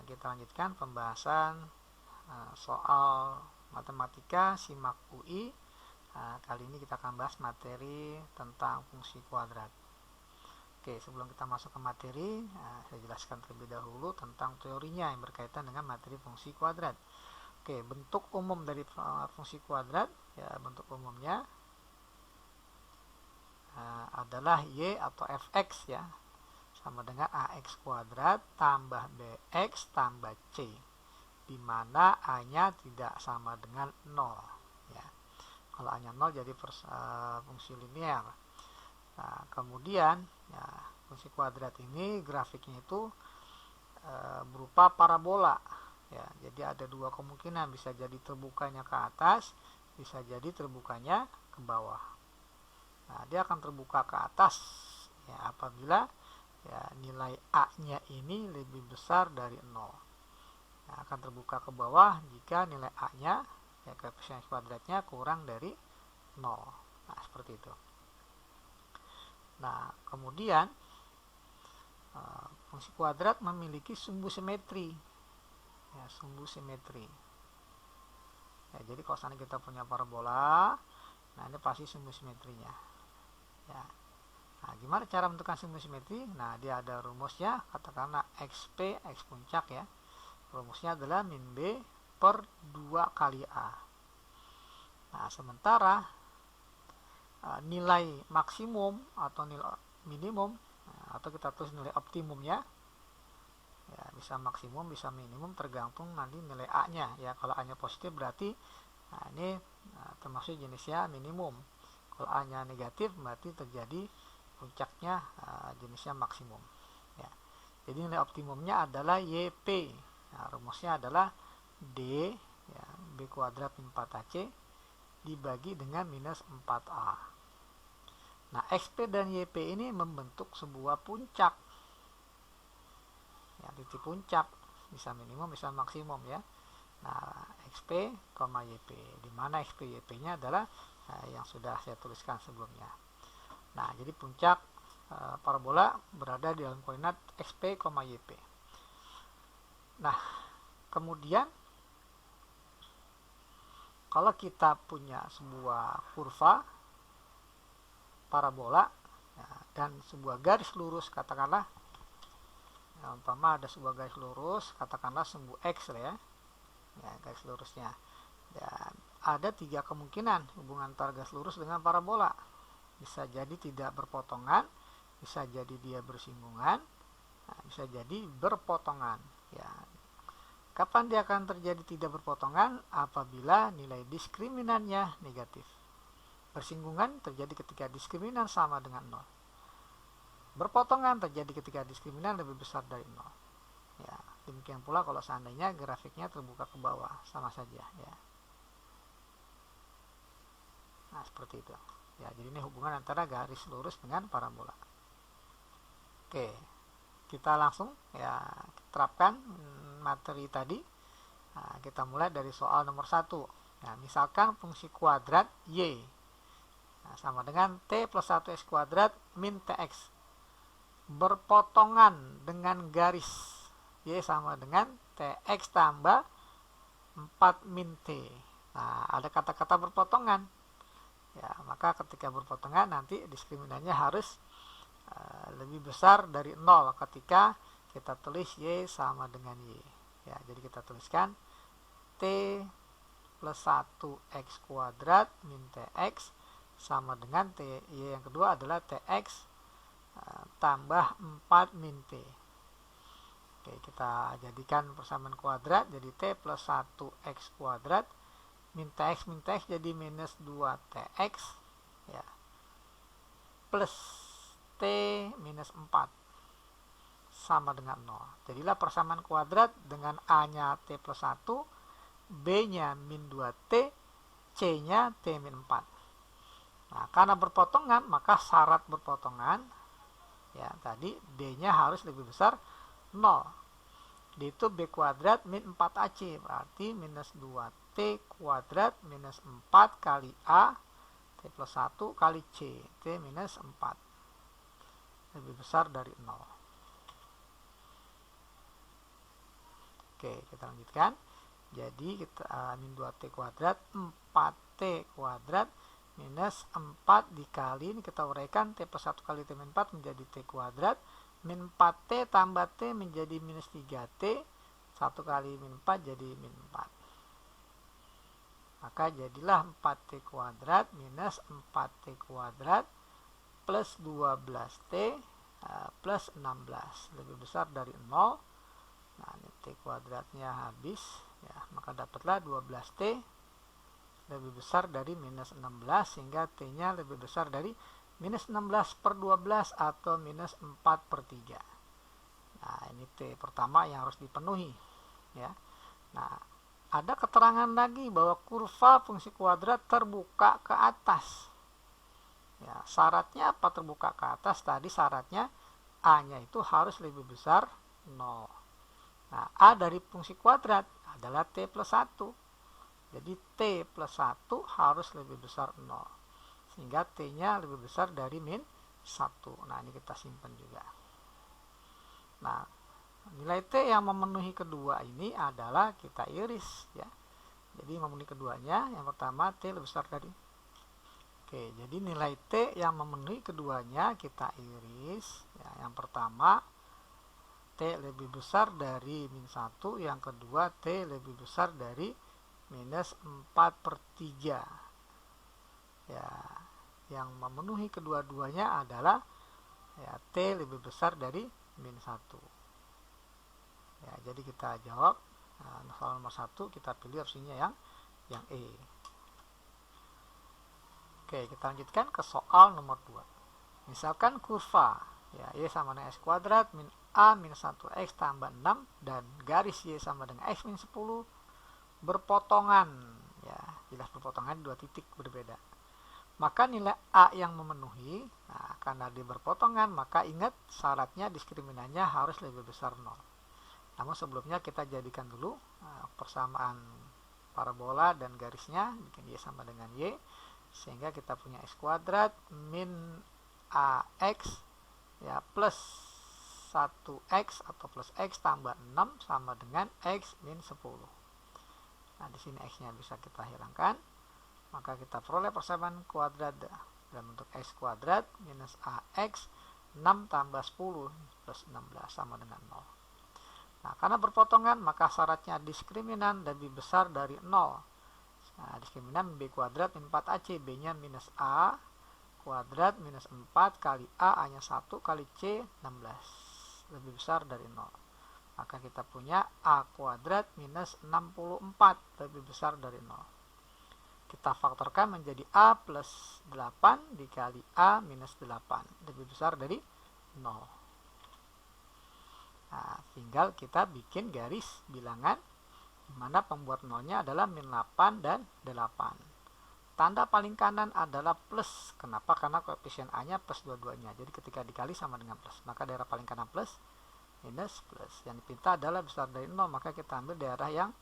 kita lanjutkan pembahasan soal matematika SIMAK UI. Kali ini kita akan bahas materi tentang fungsi kuadrat. Oke, sebelum kita masuk ke materi, saya jelaskan terlebih dahulu tentang teorinya yang berkaitan dengan materi fungsi kuadrat. Oke, bentuk umum dari fungsi kuadrat, ya bentuk umumnya adalah y atau fx ya, sama dengan ax kuadrat tambah bx tambah c, di mana a-nya tidak sama dengan 0 ya. Kalau a-nya 0 jadi fungsi linear. Nah, kemudian ya, fungsi kuadrat ini grafiknya itu berupa parabola ya. Jadi ada dua kemungkinan, bisa jadi terbukanya ke atas, bisa jadi terbukanya ke bawah. Nah, dia akan terbuka ke atas ya apabila ya nilai a-nya ini lebih besar dari 0. Nah, akan terbuka ke bawah jika nilai a-nya ya koefisien kuadratnya kurang dari 0. Nah, seperti itu. Nah, kemudian fungsi kuadrat memiliki sumbu simetri. Ya, sumbu simetri. Ya, jadi kalau seandainya kita punya parabola, nah ini pasti sumbu simetrinya. Ya. Nah, gimana cara menentukan sumbu simetri? Nah, dia ada rumusnya, katakanlah XP, X puncak ya. Rumusnya adalah min B per 2 kali A. Nah, sementara nilai maksimum atau nilai minimum, atau kita tulis nilai optimumnya, ya bisa maksimum, bisa minimum, tergantung nanti nilai A-nya ya. Kalau A-nya positif berarti ini termasuk jenisnya minimum. Kalau A-nya negatif berarti terjadi puncaknya jenisnya maksimum ya. Jadi nilai optimumnya adalah YP. Nah, rumusnya adalah D ya, B kuadrat min 4AC dibagi dengan minus 4A. Nah, XP dan YP ini membentuk sebuah puncak ya, titik puncak, bisa minimum bisa maksimum ya. Nah, XP, YP, di mana XP YP nya adalah yang sudah saya tuliskan sebelumnya. Nah, jadi puncak parabola berada di dalam koordinat XP, YP. Nah, kemudian kalau kita punya sebuah kurva parabola ya, dan sebuah garis lurus, katakanlah ya, umpama ada sebuah garis lurus, katakanlah sumbu X ya, garis lurusnya. Dan ada 3 kemungkinan hubungan antara garis lurus dengan parabola. Bisa jadi tidak berpotongan, bisa jadi dia bersinggungan, bisa jadi berpotongan ya. Kapan dia akan terjadi tidak berpotongan? Apabila nilai diskriminannya negatif. Bersinggungan terjadi ketika diskriminan sama dengan 0. Berpotongan terjadi ketika diskriminan lebih besar dari 0 ya. Demikian pula kalau seandainya grafiknya terbuka ke bawah, sama saja ya. Nah, seperti itu ya. Jadi ini hubungan antara garis lurus dengan parabola. Oke, kita langsung ya terapkan materi tadi. Nah, kita mulai dari soal nomor 1. Nah, misalkan fungsi kuadrat y sama dengan t plus 1x kuadrat min tx berpotongan dengan garis y sama dengan tx tambah 4 min t. Nah, ada kata-kata berpotongan ya, maka ketika berpotongan nanti diskriminannya harus lebih besar dari 0 ketika kita tulis y sama dengan y ya. Jadi kita tuliskan t plus 1x kuadrat min tx sama dengan t, y yang kedua adalah tx tambah 4 min t. Oke, kita jadikan persamaan kuadrat, jadi t plus 1x kuadrat min tx jadi minus 2tx ya, plus t minus 4 sama dengan 0. Jadilah persamaan kuadrat dengan a-nya t plus 1, b-nya min 2t, c-nya t min 4. Nah, karena berpotongan, maka syarat berpotongan ya tadi d-nya harus lebih besar 0. D itu b kuadrat min 4ac, berarti minus 2t kuadrat minus 4 kali a t plus 1 kali c, t minus 4 lebih besar dari 0. Oke, kita lanjutkan. Jadi kita min 2t kuadrat 4t kuadrat minus 4 dikali, ini kita uraikan t plus 1 kali t min 4 menjadi t kuadrat, min 4t tambah t menjadi minus 3t, 1 kali min 4 jadi min 4. Maka jadilah 4t kuadrat minus 4t kuadrat plus 12t plus 16 lebih besar dari 0. Nah, ini t kuadratnya habis ya, maka dapatlah 12t lebih besar dari minus 16 sehingga t nya lebih besar dari minus 16 per 12 atau minus 4 per 3. Nah, ini t pertama yang harus dipenuhi ya. Nah, ada keterangan lagi bahwa kurva fungsi kuadrat terbuka ke atas. Ya, syaratnya apa terbuka ke atas? Tadi syaratnya A-nya itu harus lebih besar 0. Nah, A dari fungsi kuadrat adalah T plus 1. Jadi T plus 1 harus lebih besar 0. Sehingga T-nya lebih besar dari min 1. Nah, ini kita simpan juga. Nah, nilai T yang memenuhi kedua ini adalah kita iris ya. Jadi memenuhi keduanya, yang pertama T lebih besar dari. Oke, jadi nilai T yang memenuhi keduanya kita iris ya. Yang pertama T lebih besar dari min 1, yang kedua T lebih besar dari minus 4 per 3 ya. Yang memenuhi kedua-duanya adalah ya, T lebih besar dari min 1 ya. Jadi kita jawab soal nomor 1, kita pilih opsinya yang E. Oke, kita lanjutkan ke soal nomor 2. Misalkan kurva ya, Y sama dengan X kuadrat min A minus 1X tambah 6 dan garis Y sama dengan X minus 10 berpotongan ya, jelas berpotongan dua titik berbeda. Maka nilai A yang memenuhi, nah, karena dia berpotongan maka ingat syaratnya diskriminannya harus lebih besar 0. Namun sebelumnya kita jadikan dulu persamaan parabola dan garisnya, bikin Y sama dengan Y, sehingga kita punya X kuadrat min AX ya plus 1X atau plus X tambah 6 sama dengan X min 10. Nah, di sini X-nya bisa kita hilangkan, maka kita peroleh persamaan kuadrat dalam bentuk X kuadrat minus AX 6 tambah 10 plus 16 sama dengan 0. Nah, karena berpotongan maka syaratnya diskriminan lebih besar dari 0. Nah, diskriminan B kuadrat min 4AC, B-nya minus A kuadrat minus 4 kali A, A-nya 1 kali C 16 lebih besar dari 0. Maka kita punya A kuadrat minus 64 lebih besar dari 0. Kita faktorkan menjadi A plus 8 dikali A minus 8 lebih besar dari 0. Nah, tinggal kita bikin garis bilangan di mana pembuat nolnya adalah min 8 dan 8. Tanda paling kanan adalah plus. Kenapa? Karena koefisien A-nya plus dua-duanya. Jadi ketika dikali sama dengan plus. Maka daerah paling kanan plus, minus, plus. Yang dipinta adalah besar dari 0, maka kita ambil daerah yang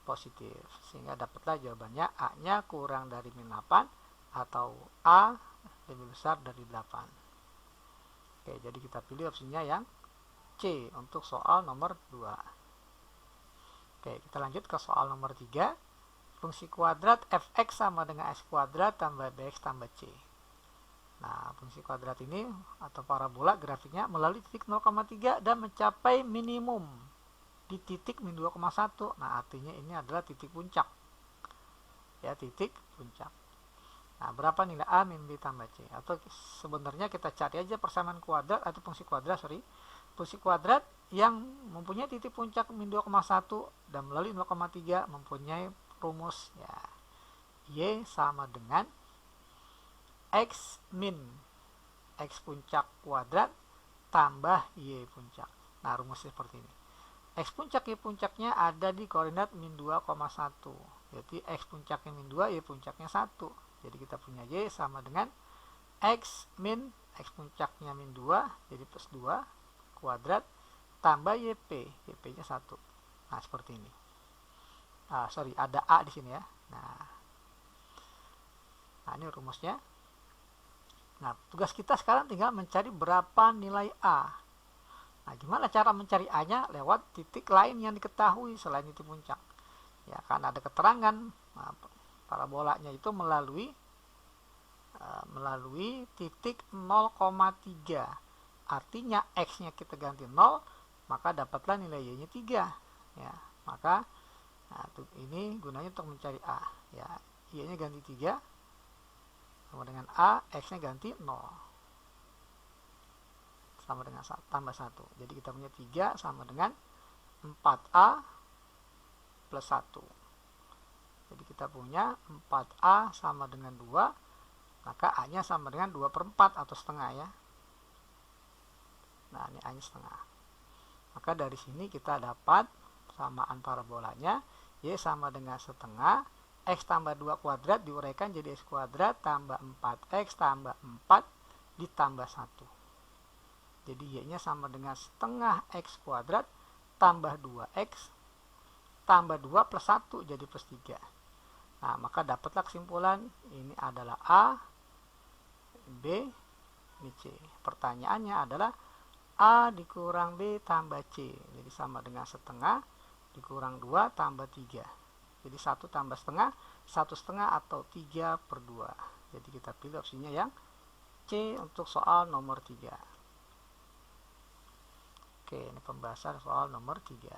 positif. Sehingga dapatlah jawabannya A-nya kurang dari min 8 atau A lebih besar dari 8. Oke, jadi kita pilih opsinya yang C untuk soal nomor 2. Oke, kita lanjut ke soal nomor 3. Fungsi kuadrat fx sama dengan x kuadrat tambah bx tambah c. Nah, fungsi kuadrat ini atau parabola grafiknya melalui titik 0,3 dan mencapai minimum di titik min 2,1. Nah, artinya ini adalah titik puncak. Ya, titik puncak. Nah, berapa nilai A min B tambah C? Atau sebenarnya kita cari aja persamaan kuadrat atau fungsi kuadrat, fungsi kuadrat yang mempunyai titik puncak min 2,1 dan melalui 0,3 mempunyai rumus ya, Y sama dengan X min X puncak kuadrat tambah Y puncak. Nah, rumusnya seperti ini. X puncak Y puncaknya ada di koordinat min 2,1. Jadi X puncaknya min 2, Y puncaknya 1. Jadi kita punya Y sama dengan X min X puncaknya min 2, jadi plus 2 kuadrat tambah YP, YP-nya 1. Nah, seperti ini. Ada A di sini ya. Nah, ini rumusnya. Nah, tugas kita sekarang tinggal mencari berapa nilai A. Nah, gimana cara mencari A-nya? Lewat titik lain yang diketahui selain titik puncak. Ya, karena ada keterangan parabolanya itu melalui titik 0,3. Artinya X-nya kita ganti 0, maka dapatlah nilai Y-nya 3. Ya, maka ini gunanya untuk mencari A. Ya, Y-nya ganti 3 sama dengan A, X-nya ganti 0. Sama dengan tambah 1. Jadi kita punya 3 sama dengan 4A plus 1. Jadi kita punya 4A sama dengan 2, maka A-nya sama dengan 2/4 atau setengah ya. Nah, ini A-nya setengah. Maka dari sini kita dapat samaan parabolanya, Y sama dengan setengah, X tambah 2 kuadrat diuraikan jadi X kuadrat tambah 4X tambah 4 ditambah 1. Jadi Y-nya sama dengan setengah X kuadrat tambah 2X tambah 2 plus 1 jadi plus 3. Nah, maka dapatlah kesimpulan ini adalah A, B, ini C. Pertanyaannya adalah A dikurang B tambah C. Jadi sama dengan setengah dikurang 2 tambah 3. Jadi 1 tambah setengah, 1 setengah atau 3/2. Jadi kita pilih opsinya yang C untuk soal nomor 3. Oke, ini pembahasan soal nomor 3.